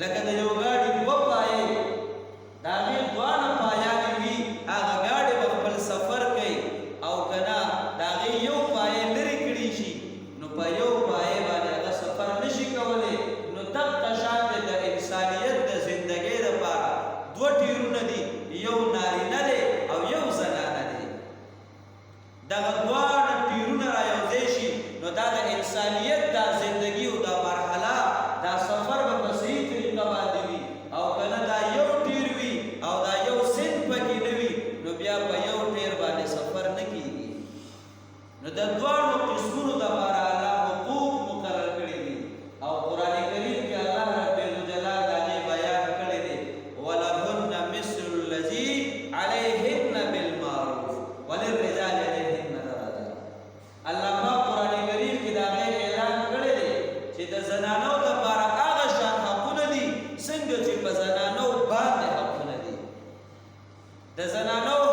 لکه د یو ګاډي دوه پایې د هغې دواړه پایانې وي هغه ګاډی به خپل سفر کوي او که نه د هغې یو پایې لرې کړي شي نو په یو پایې باندې هغه سفر نشي کولی نو دغه شان دی د انسانیت د زندګۍ دپاره دوه ټیرونه دي یو نارینه دی او یو زنانه دی دغه دواړه ټیرونه رایوځای شي نو دا د انسانیت دا زندګي او دا مرحله دا سفر به په صحیح طریقه باندې وي او که نه دا یو ټیر وي او دا یو سند پکې نه وي نو بیا په یو ټیر باندې سفر نه کېږي نو د دواړو قسمونو دپاره الله حقوق مقرر کړي دي او قرآن کریم کې الله رب الجلال د هغې بیان کړی دی ولهن مثل الذي علیهن بالمعروف وللرجال علیهن درجه الله پاک قرآن کریم کې د هغې اعلان کړی دی چې د زنانو دپاره هغه شان حقونه دي څنګه چې په زنانو باندې حقونه دي د زنانو